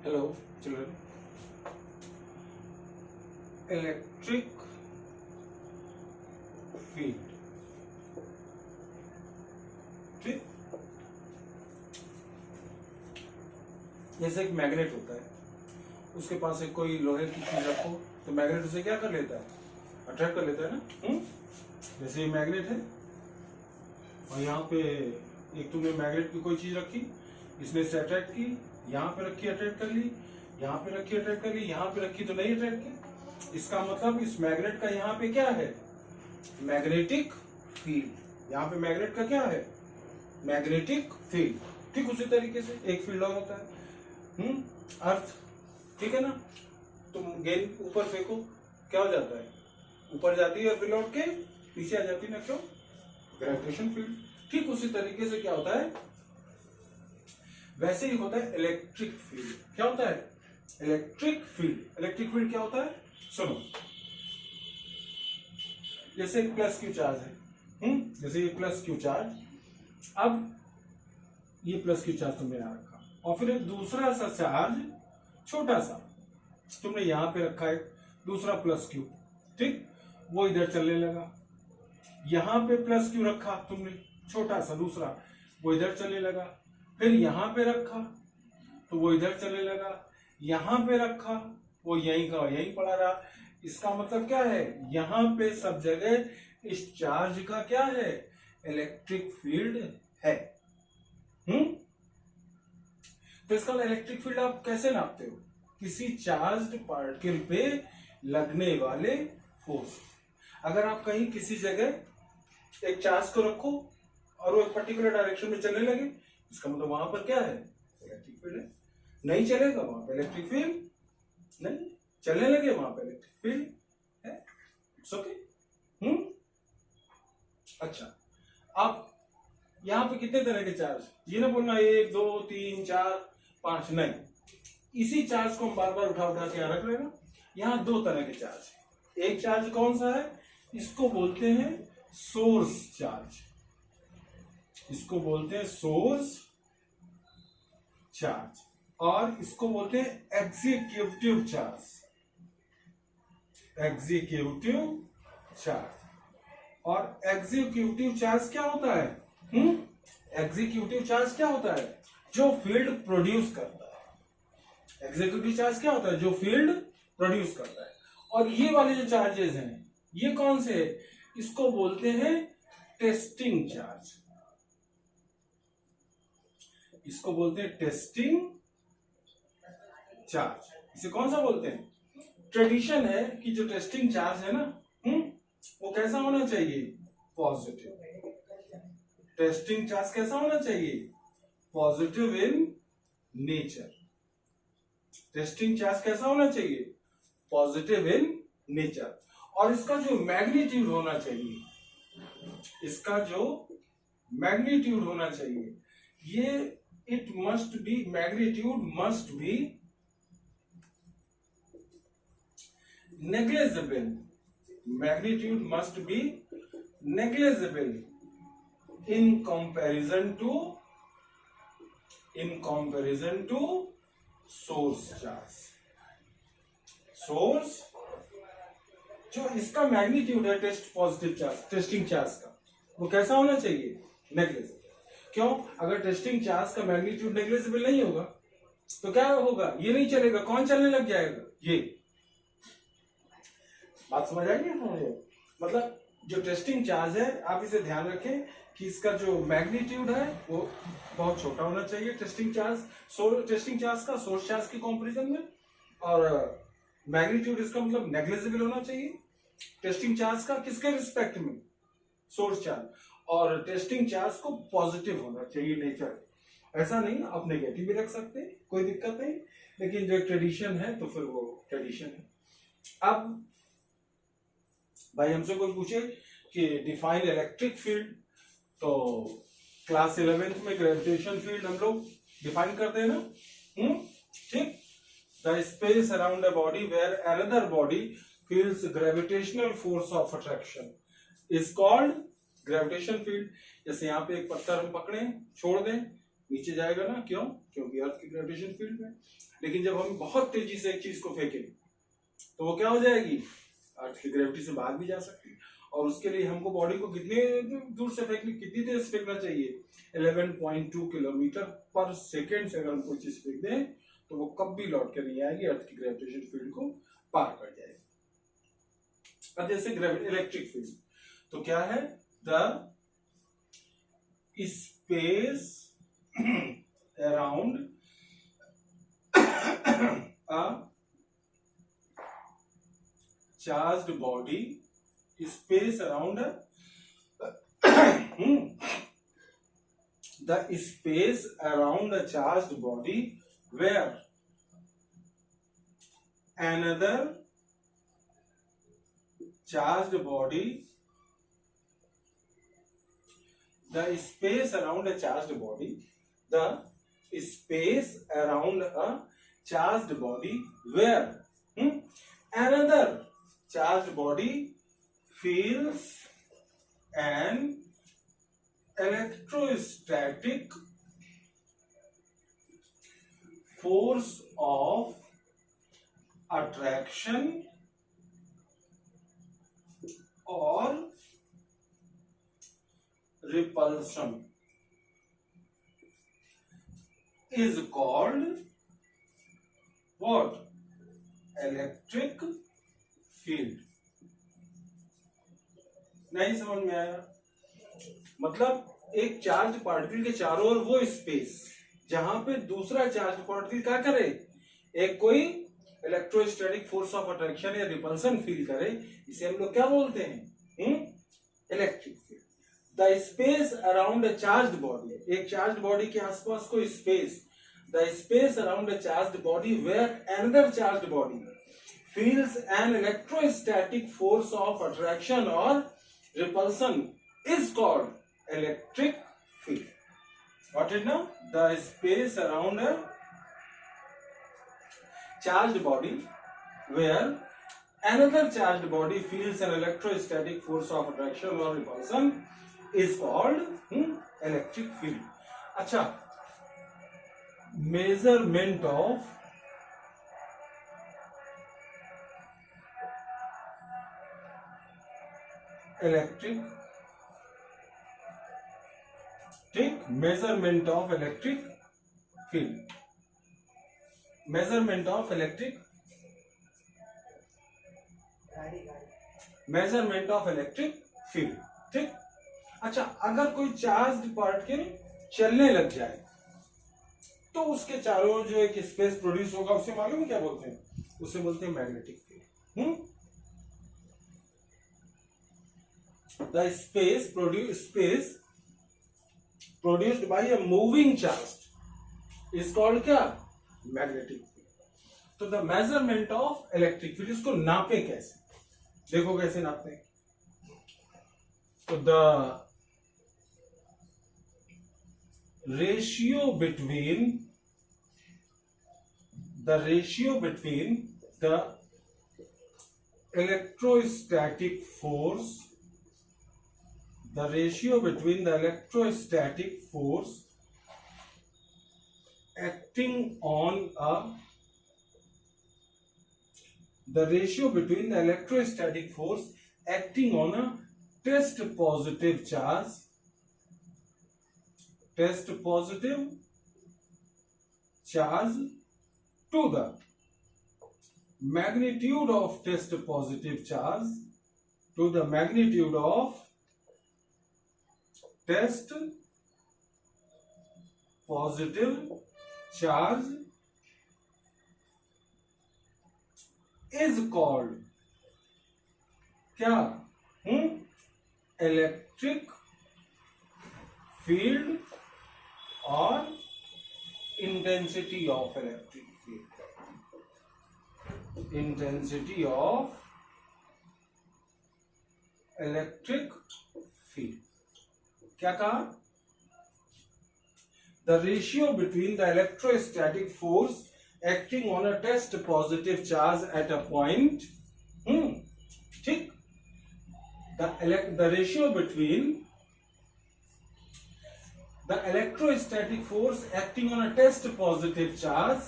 Hello, children. Electric field. ठीक, जैसे एक मैग्नेट होता है, उसके पास एक कोई लोहे की चीज रखो तो मैग्नेट उसे क्या कर लेता है, अट्रैक्ट कर लेता है ना। जैसे ये मैग्नेट है और यहाँ पे एक तुमने मैग्नेट की कोई चीज रखी, इसने इसे अट्रैक्ट की, यहाँ पे रखी अट्रैक्ट कर ली, यहाँ पे रखी अट्रैक्ट कर ली, यहाँ पे रखी तो नहीं अट्रैक्ट की। इसका मतलब इस मैग्नेट का यहाँ पे क्या है, मैग्नेटिक फील्ड। यहाँ पे मैग्नेट का क्या है, मैग्नेटिक फील्ड। ठीक उसी तरीके से एक फील्ड और होता है अर्थ, ठीक है ना। तुम गेंद ऊपर फेंको, क्या हो जाता है, ऊपर जाती है और फिर लौट के पीछे आ जाती है ना, क्यों, ग्रेविटेशन फील्ड। ठीक उसी तरीके से क्या होता है, वैसे ही होता है इलेक्ट्रिक फील्ड। क्या होता है, इलेक्ट्रिक फील्ड। इलेक्ट्रिक फील्ड क्या होता है, सुनो, जैसे एक प्लस क्यू चार्ज है, जैसे ये प्लस क्यू चार्ज, अब ये प्लस क्यू चार्ज तुमने यहां रखा और फिर एक दूसरा सा चार्ज छोटा सा तुमने यहां पे रखा है, दूसरा प्लस क्यू, ठीक, वो इधर चलने लगा। यहां पे प्लस क्यू रखा तुमने छोटा सा दूसरा, वो इधर चलने लगा। फिर यहां पे रखा तो वो इधर चलने लगा, यहां पे रखा वो यहीं का यहीं पड़ा रहा। इसका मतलब क्या है, यहां पे सब जगह इस चार्ज का क्या है, इलेक्ट्रिक फील्ड है। तो इसका इलेक्ट्रिक फील्ड आप कैसे नापते हो, किसी चार्ज्ड पार्टिकल पे लगने वाले फोर्स। अगर आप कहीं किसी जगह एक चार्ज को रखो और वो एक पर्टिकुलर डायरेक्शन में चलने लगे, इसका मतलब वहां पर क्या है, इलेक्ट्रिक फील्ड है। नहीं चलेगा वहां पे इलेक्ट्रिक फील्ड नहीं, चलने लगे वहां पे इलेक्ट्रिक फील्ड है। It's okay. अच्छा, आप यहाँ पे कितने तरह के चार्ज, ये ना बोलना 1 2 3 4 5, नहीं, इसी चार्ज को हम बार बार उठा उठा के यहाँ रख लेना। यहाँ 2 तरह के चार्ज। एक चार्ज कौन सा है, इसको बोलते हैं सोर्स चार्ज, इसको बोलते हैं सोर्स चार्ज, और इसको बोलते हैं एग्जीक्यूटिव चार्ज, एग्जीक्यूटिव चार्ज। और एग्जीक्यूटिव चार्ज क्या होता है, एग्जीक्यूटिव चार्ज क्या होता है, जो फील्ड प्रोड्यूस करता है। एग्जीक्यूटिव चार्ज क्या होता है, जो फील्ड प्रोड्यूस करता है। और ये वाले जो चार्जेस हैं, ये कौन से, इसको बोलते हैं टेस्टिंग चार्ज, इसको बोलते हैं टेस्टिंग चार्ज। इसे कौन सा बोलते हैं, ट्रेडिशन है कि जो टेस्टिंग चार्ज है ना, वो कैसा होना चाहिए, पॉजिटिव। टेस्टिंग चार्ज कैसा होना चाहिए, positive in nature. Testing charge कैसा होना चाहिए, पॉजिटिव इन नेचर। और इसका जो मैग्नीट्यूड होना चाहिए, इसका जो मैग्नीट्यूड होना चाहिए, ये it must be, magnitude must be negligible, magnitude must be negligible in comparison to source charge। Source जो इसका मैग्नीट्यूड है test positive charge, testing charge का, वो कैसा होना चाहिए, नेग्लिजिबल। क्यों, अगर टेस्टिंग चार्ज का मैग्नीट्यूड नेग्लिजिबल नहीं होगा तो क्या होगा, ये नहीं चलेगा, कौन चलने लग जाएगा, ये। बात समझ आई है। मतलब जो टेस्टिंग चार्ज है, आप इसे ध्यान रखें कि इसका जो मैग्नीट्यूड है वो बहुत छोटा होना चाहिए, टेस्टिंग चार्ज, टेस्टिंग चार्ज का सोर्स चार्ज के कंपैरिजन में। और मैग्नीट्यूड इसका मतलब नेग्लिजिबल होना चाहिए टेस्टिंग चार्ज का, किसके रिस्पेक्ट में, सोर्स चार्ज। और टेस्टिंग चार्ज को पॉजिटिव होना चाहिए नेचर, ऐसा नहीं, आप नेगेटिव भी रख सकते हैं, कोई दिक्कत नहीं, लेकिन जो ट्रेडिशन है तो फिर वो ट्रेडिशन है। अब भाई हमसे कोई पूछे कि डिफाइन इलेक्ट्रिक फील्ड, तो क्लास 11th में ग्रेविटेशन फील्ड हम लोग डिफाइन करते हैं ना, ठीक। The space around a body where another body feels gravitational force of attraction is called gravitation field. जैसे यहाँ पे एक पत्थर हम पकड़े, छोड़ दें, नीचे जाएगा ना, क्यों, क्योंकि होगी अर्थ की ग्रेविटेशन फील्ड में। लेकिन जब हम बहुत तेजी से एक चीज को फेंकें तो वो क्या हो जाएगी, अर्थ की ग्रेविटी से भाग भी जा सकती है। और उसके लिए हमको बॉडी को कितने दूर से फेंकनी, कितनी तेज से फेंकना चाहिए, 11.2 किलोमीटर पर सेकेंड से अगर हम कोई चीज फेंक दें तो वो कभी लौट कर नहीं आएगी, अर्थ की ग्रेविटेशन फील्ड को पार कर जाएगी। अब जैसे इलेक्ट्रिक फील्ड तो क्या है, the space around a charged body, space around the space around a charged body where another charged body, the space around a charged body, the space around a charged body where another charged body feels an electrostatic force of attraction or repulsion is called what? Electric field. नहीं समझ में आया? मतलब एक charge particle के चारों ओर वो space जहां पे दूसरा चार्ज पार्टिकल क्या करे, एक कोई इलेक्ट्रोस्टैटिक फोर्स ऑफ अट्रैक्शन या रिपल्सन फील करे, इसे हम लोग क्या बोलते हैं, electric field. The space around a charged body, एक चार्ज बॉडी के आसपास कोई space, the space around a charged body where another charged body feels an electrostatic force of attraction or repulsion is called electric field. Got it now? The space around a charged body where another charged body feels an electrostatic force of attraction or repulsion is called electric field. अच्छा, measurement of electric, ठीक, measurement of electric field, measurement of electric, measurement of electric field, ठीक। अच्छा, अगर कोई charged particle चलने लग जाए तो उसके चारों ओर जो एक स्पेस प्रोड्यूस होगा उसे मालूम है क्या बोलते हैं, उसे बोलते हैं magnetic field. The space produced by a moving charge is called क्या, मैग्नेटिक फील्ड। तो the measurement of electric field, इसको नापे कैसे, देखो कैसे नापते हैं। तो the ratio between the electrostatic force, the ratio between the electrostatic force acting on a, the ratio between the electrostatic force acting on a test positive charge, test positive charge to the magnitude of test positive charge, to the magnitude of test positive charge is called क्या, electric field और intensity of electric field, intensity of electric field. क्या कहा, the ratio between the electrostatic force acting on a test positive charge at a point, ठीक, the ratio between the electrostatic force acting on a test positive charge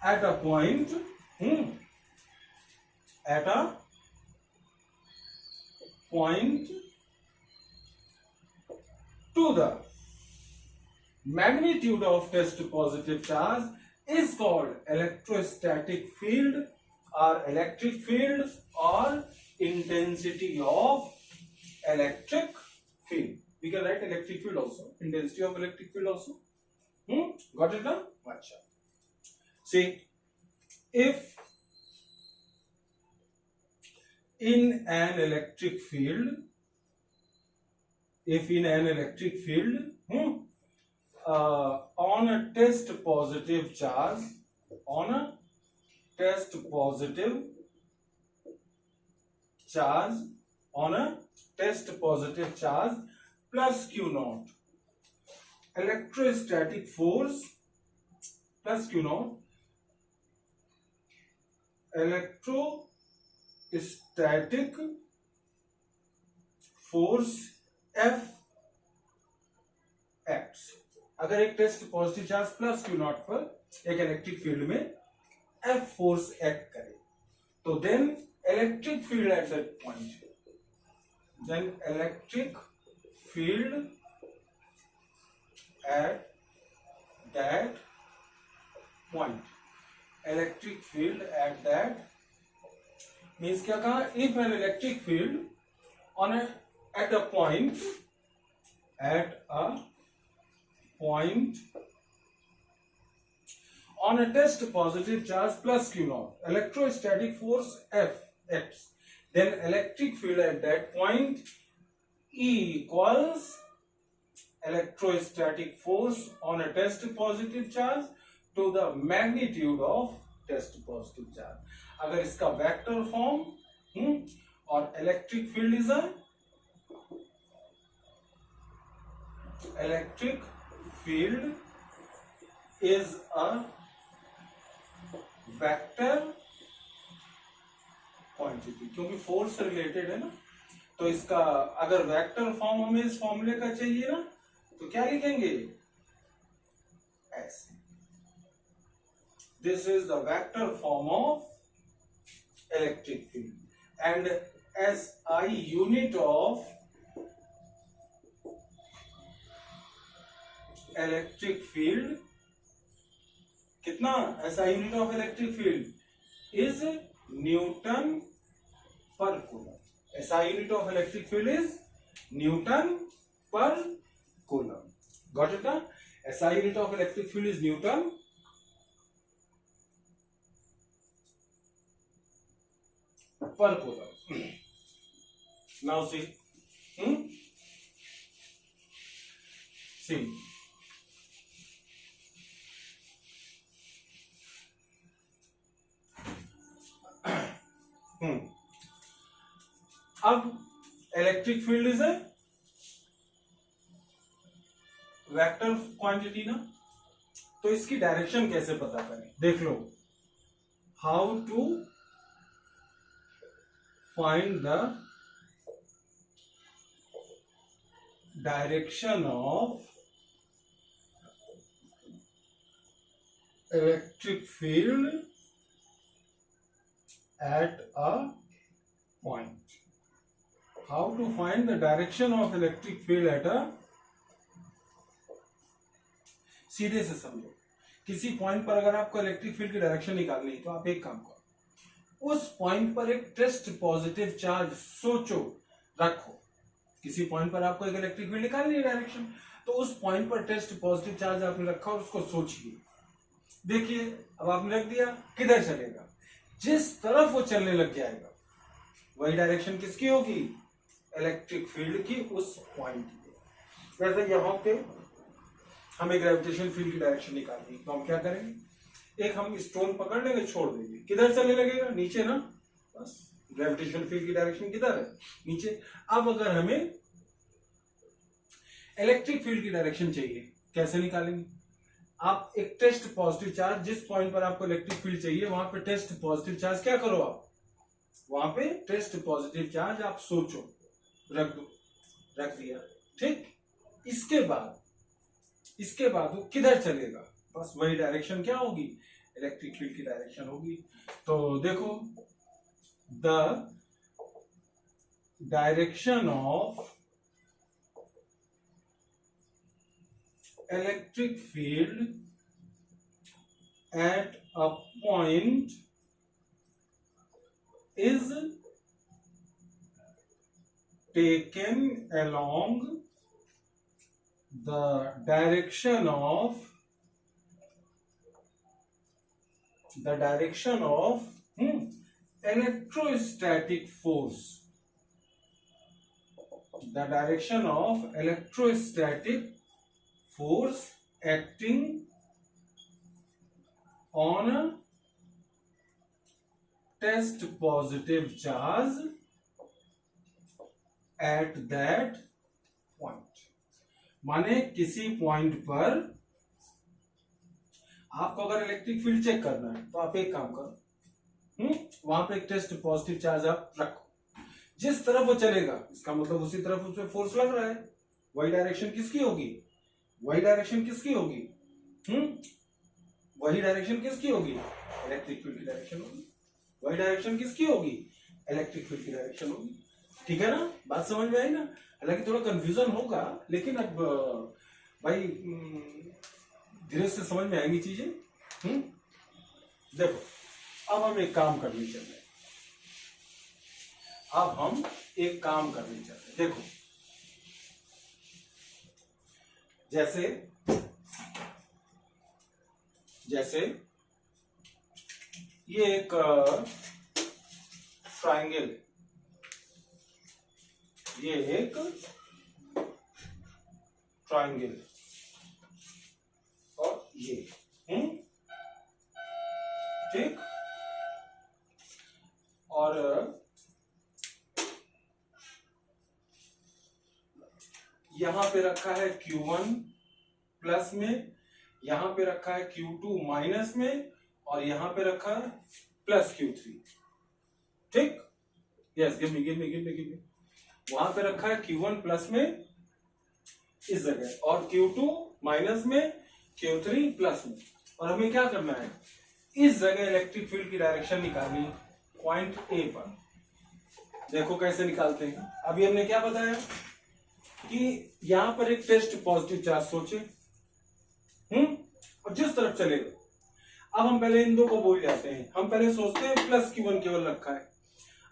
at a point at a point to the magnitude of test positive charge is called electrostatic field or electric field or intensity of electric field. We can write electric field also, intensity of electric field also. Got it now? Acha. See, if in an electric field, on a test positive charge, plus Q naught, electrostatic force plus Q naught, electrostatic force F acts. अगर एक test positive charge plus Q naught पर एक electric field में F force act करे तो then electric field at that point, electric field at that means क्या कहा, if an electric field on at a point on a test positive charge plus Q naught, electrostatic force F acts, then electric field at that point E equals electrostatic force on a test positive charge to the magnitude of test positive charge. अगर इसका vector form और electric field is a vector quantity, क्योंकि force related है ना, तो इसका अगर vector form हमें इस फॉर्मूले का चाहिए ना तो क्या लिखेंगे, ऐसे, this is the vector form of electric field and SI unit of electric field कितना, SI unit of electric field is newton per coulomb. SI unit of electric field is newton per coulomb. Got it ना? SI unit of electric field is newton per coulomb. Now see, see, अब electric field is a vector quantity ना, तो इसकी direction कैसे पता करें, देख लो, how to find the direction of electric field at a point. How to find the direction of electric field at a, सीधे से समझो, किसी पॉइंट पर अगर आपको इलेक्ट्रिक फील्ड की डायरेक्शन निकालनी है तो आप एक काम करो, उस पॉइंट पर एक टेस्ट पॉजिटिव चार्ज सोचो, रखो, किसी पॉइंट पर आपको एक इलेक्ट्रिक फील्ड निकालनी है डायरेक्शन, तो उस पॉइंट पर टेस्ट पॉजिटिव चार्ज आपने रखा और उसको सोचिए, देखिए अब आपने रख दिया, किधर चलेगा, जिस तरफ वो चलने लग जाएगा वही डायरेक्शन किसकी होगी, इलेक्ट्रिक फील्ड की, उस पॉइंट की। वैसे यहां पे हमें ग्रेविटेशन फील्ड की डायरेक्शन निकालनी है तो हम क्या करेंगे, एक हम स्टोन पकड़ लेंगे, छोड़ देंगे, किधर चलने लगेगा, नीचे ना, बस ग्रेविटेशन फील्ड की डायरेक्शन किधर है, नीचे। अब अगर हमें इलेक्ट्रिक फील्ड की डायरेक्शन चाहिए, कैसे निकालेंगे, आप एक टेस्ट पॉजिटिव चार्ज, जिस पॉइंट पर आपको इलेक्ट्रिक फील्ड चाहिए वहां पे टेस्ट पॉजिटिव चार्ज क्या करो, आप वहां पे टेस्ट पॉजिटिव चार्ज आप सोचो, रख दो, रख दिया, ठीक। इसके बाद इसके बाद वो किधर चलेगा, बस वही डायरेक्शन क्या होगी, इलेक्ट्रिक फील्ड की डायरेक्शन होगी। तो देखो, the direction of electric field at a point is taken along the direction of electrostatic force, the direction of electrostatic force acting on a test positive charge at that point। माने किसी point पर आपको अगर electric field check करना है तो आप एक काम करो, वहां पे एक टेस्ट पॉजिटिव चार्ज आप रखो, जिस तरफ वो चलेगा इसका मतलब उसी तरफ उसमें फोर्स लग रहा है। वही डायरेक्शन किसकी होगी, वही डायरेक्शन किसकी होगी, वही डायरेक्शन किसकी होगी, इलेक्ट्रिक फील्ड की डायरेक्शन होगी। वही डायरेक्शन किसकी होगी, इलेक्ट्रिक फील्ड की डायरेक्शन होगी। ठीक है ना, बात समझ में आई ना। हालांकि थोड़ा कंफ्यूजन होगा, लेकिन अब भाई धीरे से समझ में आएंगी चीजें। देखो अब हम एक काम करने चल रहे हैं, अब हम एक काम करने चल रहे हैं। देखो जैसे ये एक ट्रायंगल, ये एक ट्रायंगल और ये ठीक, और यहां पे रखा है Q1 प्लस में, यहां पे रखा है Q2 माइनस में, और यहां पे रखा है प्लस Q3। ठीक, यस, गिव मी। वहां पे रखा है Q1 प्लस में इस जगह, और Q2 माइनस में, Q3 प्लस में। और हमें क्या करना है, इस जगह इलेक्ट्रिक फील्ड की डायरेक्शन निकालनी पॉइंट ए पर। देखो कैसे निकालते हैं। अभी हमने क्या बताया कि यहां पर एक टेस्ट पॉजिटिव चार्ज सोचे, और जिस तरफ चलेगा। अब हम पहले इन दो को भूल जाते हैं, हम पहले सोचते हैं प्लस Q1 केवल रखा है।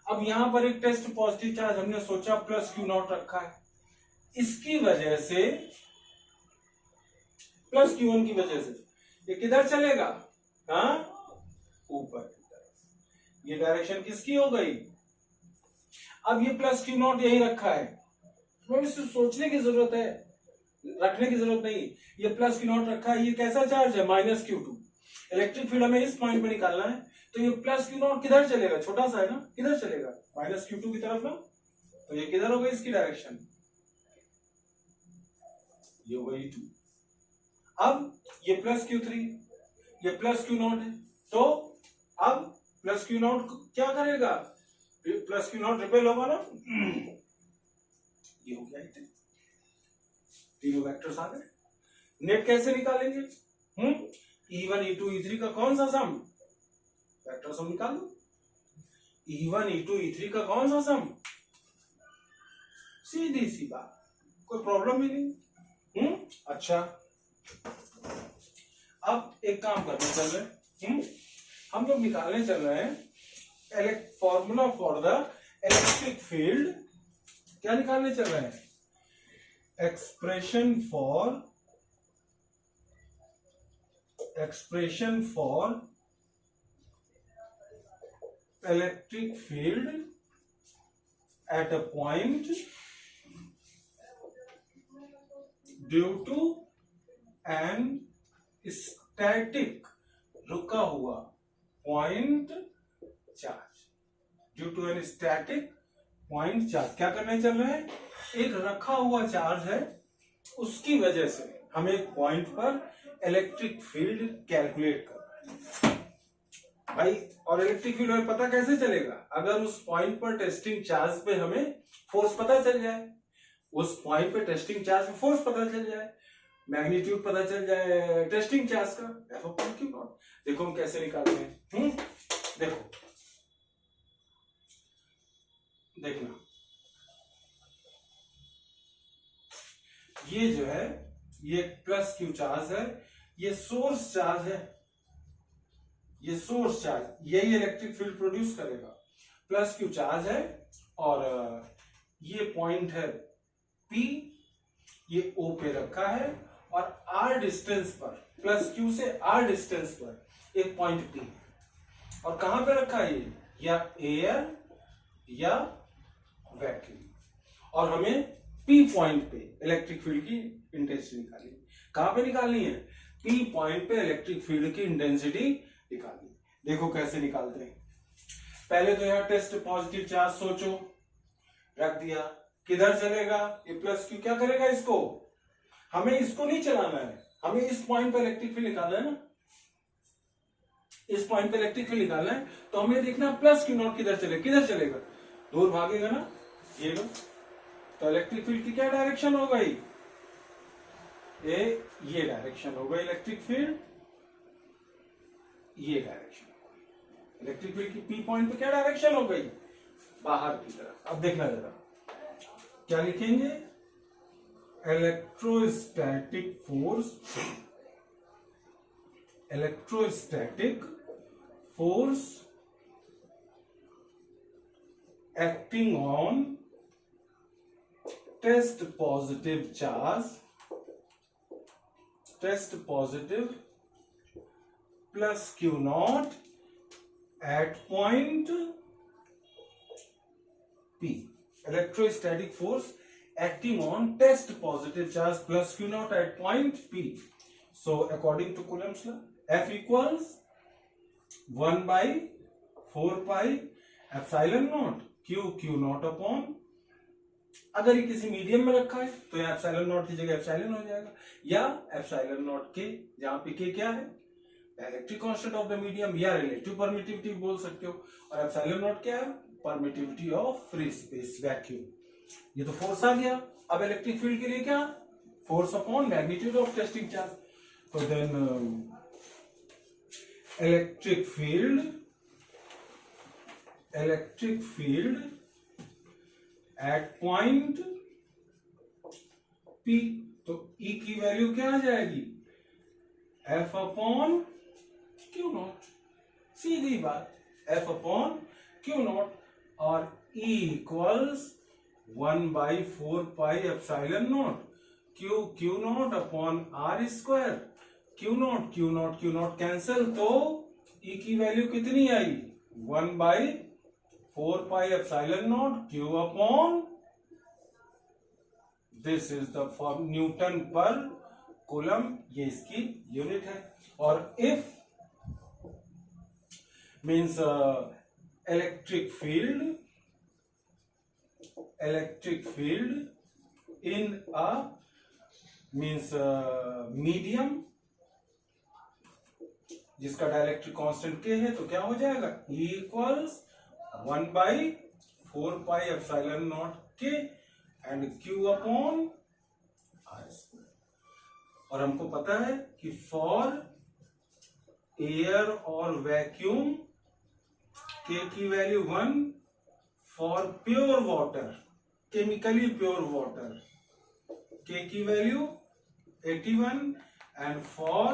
अब यहां पर एक टेस्ट पॉजिटिव चार्ज हमने सोचा प्लस Q0 रखा है, इसकी वजह से प्लस Q1 की वजह से ये किधर चलेगा, हाँ, ऊपर की तरफ। ये डायरेक्शन किसकी हो गई। अब ये प्लस Q0 यही रखा है, इससे सोचने की जरूरत है, रखने की जरूरत नहीं। ये प्लस Q0 रखा है, ये कैसा चार्ज है, माइनस Q2। इलेक्ट्रिक फील्ड हमें इस पॉइंट पे निकालना है, तो ये प्लस Q0 किधर चलेगा, छोटा सा है ना, किधर चलेगा, माइनस Q2 की तरफ ना। तो ये किधर होगा, इसकी डायरेक्शन, ये होगा E2। अब ये प्लस Q3, ये प्लस Q0 है, तो अब प्लस Q0 क्या करेगा, प्लस Q0 रिपेल होगा ना, ये हो गया। तीनों वेक्टर्स आ गए। नेट कैसे निकालेंगे, E1 E2 E3 का कौन सा सम, वेक्टर सम निकाल लो। E1 E2 E3 का कौन सा सम, सीधी सी बात, कोई प्रॉब्लम ही नहीं। अच्छा, अब एक काम करने चल रहे हैं, हम लोग निकालने चल रहे हैं formula for the electric field. क्या निकालने चल रहे हैं, expression for electric field at a point due to an static रुका हुआ point charge, due to an static point charge. क्या करने चल रहे हैं, एक रखा हुआ चार्ज है, उसकी वजह से हमें एक पॉइंट पर इलेक्ट्रिक फील्ड कैलकुलेट करना है भाई। और इलेक्ट्रिक फील्ड हमें पता कैसे चलेगा, अगर उस पॉइंट पर टेस्टिंग चार्ज पे हमें फोर्स पता चल जाए, उस पॉइंट पे टेस्टिंग चार्ज पे फोर्स पता चल जाए, मैग्नीट्यूड पता चल जाए टेस्टिंग चार्ज का, एफ अपॉन क्यू नॉट। देखो हम कैसे निकालते हैं। देखो देखना, ये जो है ये प्लस क्यू चार्ज है, ये सोर्स चार्ज है, ये सोर्स चार्ज यही इलेक्ट्रिक फील्ड प्रोड्यूस करेगा। प्लस क्यू चार्ज है और ये पॉइंट है P, ये O पे रखा है और R डिस्टेंस पर, प्लस क्यू से R डिस्टेंस पर एक पॉइंट P, और कहां पे रखा है ये, या एयर या वैक्यूम, और हमें P पॉइंट पे इलेक्ट्रिक फील्ड की इंटेंसिटी निकालनी है। कहां पे निकालनी है, P पॉइंट पे इलेक्ट्रिक फील्ड की इंटेंसिटी निकालनी। देखो कैसे निकालते हैं। पहले तो यहां टेस्ट पॉजिटिव चार्ज सोचो, रख दिया, किधर चलेगा, ये प्लस क्यू क्या करेगा इसको, हमें इसको नहीं चलाना है, हमें इस पॉइंट पे इलेक्ट्रिक फील्ड निकालना है ना, इस पॉइंट पे इलेक्ट्रिक फील्ड निकालना है, तो हमें देखना प्लस क्यू नॉट किधर चलेगा, दूर भागेगा ना, ये लो, तो इलेक्ट्रिक फील्ड की क्या डायरेक्शन हो गई, ये डायरेक्शन हो गई इलेक्ट्रिक फील्ड, ये डायरेक्शन, इलेक्ट्रिक फील्ड की पी पॉइंट पे क्या डायरेक्शन हो गई, बाहर की तरफ। अब देखना जरा क्या लिखेंगे, electrostatic force acting on test positive plus Q naught at point P. Electrostatic force acting on test positive charge plus Q naught at point P. So according to Coulomb's law, F equals 1 by 4 pi epsilon naught Q not upon, अगर ये किसी medium में रखा है तो यहाँ epsilon not की जगह एप्सिलॉन हो जाएगा, या एप्सिलॉन नॉट के जहां पे के क्या है, electric constant of the medium, या रिलेटिव परमिटिविटी बोल सकते हो, और एप्सिलॉन नॉट क्या है, permittivity of free space vacuum. ये तो फोर्स आ गया। अब इलेक्ट्रिक फील्ड के लिए क्या, force upon magnitude of testing charge, तो then electric field at point P, तो E की वैल्यू क्या आ जाएगी, F अपॉन क्यू नॉट, सीधी बात, F अपॉन क्यू नॉट, और E equals 1 by 4 pi epsilon naught q naught upon R square, q naught cancel, तो E की वैल्यू कितनी आई, 1 by 4 pi epsilon naught q upon, this is the form Newton per coulomb, ये इसकी unit है। और if means electric field in a means medium जिसका dielectric constant K है, तो क्या हो जाएगा, E equals 1 by 4 pi epsilon naught K and Q upon R square. और हमको पता है कि फॉर एयर और वैक्यूम K की value 1, for pure water, chemically pure water K की value 81, and for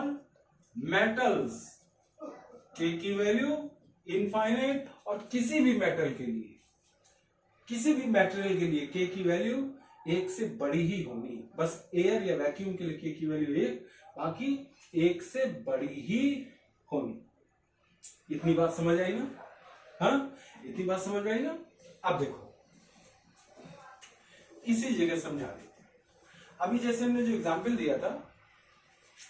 metals K की वैल्यू इनफाइनाइट, और किसी भी मेटल के लिए, किसी भी मेटेरियल के लिए K की वैल्यू 1 से बड़ी ही होनी, बस एयर या वैक्यूम के लिए K की वैल्यू 1, बाकी 1 से बड़ी ही होनी। इतनी बात समझ आई ना, हाँ इतनी बात समझ आई ना। अब देखो इसी जगह समझा देते हैं। अभी जैसे हमने जो एग्जाम्पल दिया था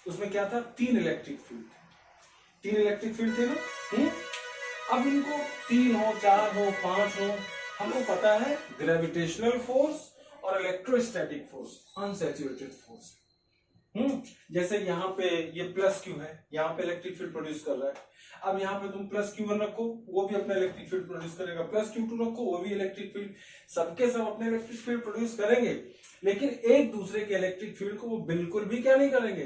उसमें क्या था, 3 इलेक्ट्रिक फील्ड थे ना। अब इनको 3 हो, 4 हो, 5 हो, हमको पता है ग्रेविटेशनल फोर्स और इलेक्ट्रोस्टैटिक फोर्स, अनसैचुरेटेड फोर्स। जैसे यहाँ पे ये प्लस क्यू है, यहाँ पे इलेक्ट्रिक फील्ड प्रोड्यूस कर रहा है। अब यहाँ पे तुम प्लस Q1 रखो, वो भी अपना इलेक्ट्रिक फील्ड प्रोड्यूस करेगा, प्लस Q2 रखो, वो भी इलेक्ट्रिक फील्ड, सबके सब अपने इलेक्ट्रिक फील्ड प्रोड्यूस करेंगे, लेकिन एक दूसरे के इलेक्ट्रिक फील्ड को वो बिल्कुल भी क्या नहीं करेंगे,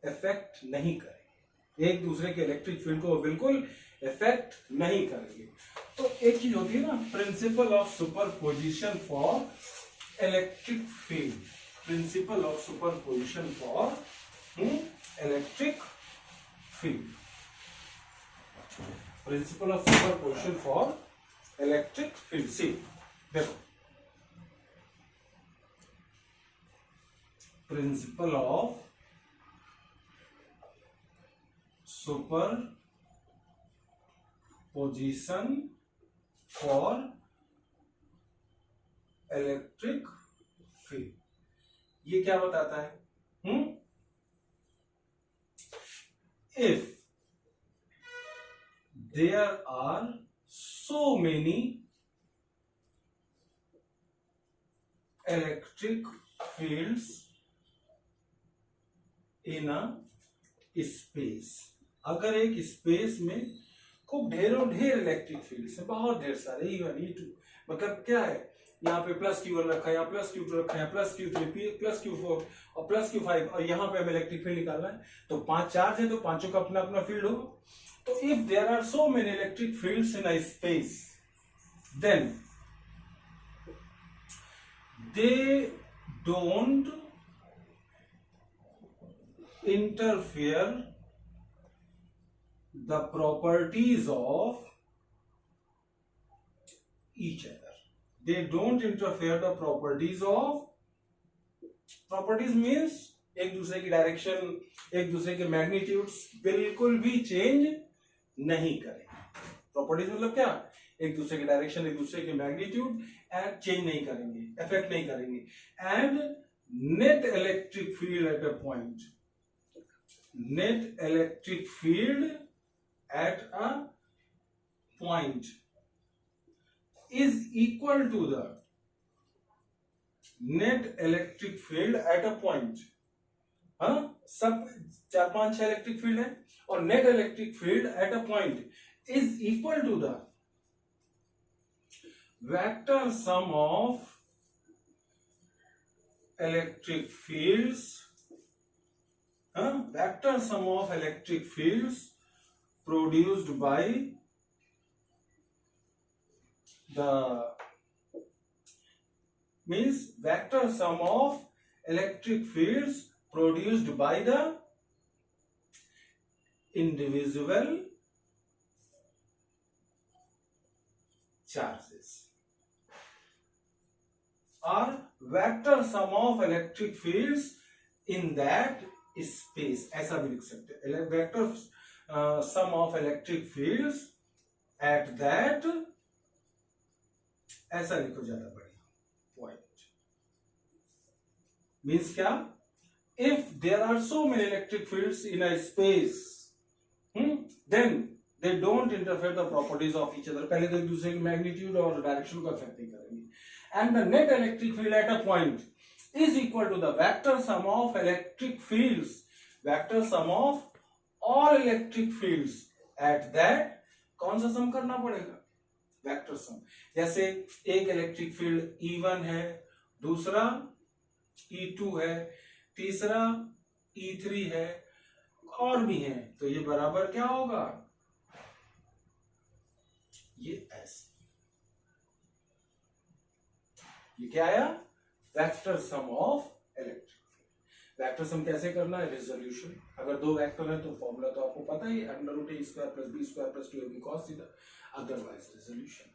इफेक्ट नहीं करेंगे। एक दूसरे के इलेक्ट्रिक फील्ड को वो बिल्कुल इफेक्ट नहीं करेंगे। तो एक चीज होती है ना, principle of superposition for electric field, principle of superposition for electric field, principle of superposition for electric field. See देखो, principle of superposition for electric field, ये क्या बताता है? If there are so many electric fields in a space, अगर एक space में खूब ढेरों ढेर इलेक्ट्रिक फील्ड्स हैं, बहुत ढेर सारे, E1 E2, मतलब क्या है, यहाँ पे प्लस Q1 रखा है, यहाँ प्लस Q2 रखा है, प्लस Q3 प्लस Q4 और प्लस Q5, और यहाँ पे हमें इलेक्ट्रिक फील्ड निकालना है, तो 5 चार्ज है तो पांचों का अपना अपना फील्ड होगा। तो if there are so many electric fields in a space, then they don't interfere the properties of each other. They don't interfere the properties of, properties means एक दूसरे की डायरेक्शन, एक दूसरे के मैग्नीट्यूड्स बिल्कुल भी चेंज नहीं करेंगे। प्रॉपर्टीज मतलब क्या, एक दूसरे की डायरेक्शन, एक दूसरे के मैग्नीट्यूड चेंज नहीं करेंगे, इफेक्ट नहीं करेंगे। And net electric field at a point, net electric field at a point is equal to the net electric field at a point. हाँ, सब 4 5 6 इलेक्ट्रिक फील्ड है, और net electric field at a point is equal to the vector sum of electric fields, vector sum of electric fields produced by the, means vector sum of electric fields produced by the individual charges, or vector sum of electric fields in that space, ऐसा भी लिख सकते हैं, vector sum of electric fields at that, ऐसा लिखो ज्यादा बढ़िया point. Means क्या, if there are so many electric fields in a space, then they don't interfere the properties of each other, पहले तो एक दूसरे की मैग्नीट्यूड और डायरेक्शन को अफेक्ट नहीं करेंगे। and the net electric field at a point is equal to the vector sum of electric fields, vector sum of all electric fields at that, कौन सा सम करना पड़ेगा, वेक्टर सम। जैसे एक इलेक्ट्रिक फील्ड E1 है, दूसरा E2 है, तीसरा E3 है, और भी है, तो ये बराबर क्या होगा, ये ऐसे, ये क्या आया, vector sum of electric field. Vector sum कैसे करना है, रेजोल्यूशन, अगर दो वेक्टर है तो फॉर्मूला तो आपको पता ही, √a² + b² + 2ab cos theta, otherwise resolution.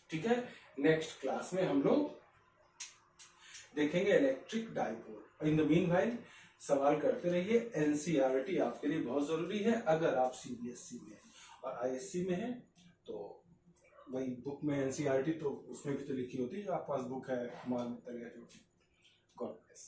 ठीक है, नेक्स्ट क्लास में हम लोग देखेंगे electric dipole. In the meanwhile सवाल करते रहिए, एनसीईआरटी आपके लिए बहुत जरूरी है। अगर आप सीबीएसई में और आईएससी में हैं तो वही बुक में एनसीईआरटी, तो उसमें भी तो लिखी होती है, जो आपके पास बुक है कुमार मित्तल या जो। God bless.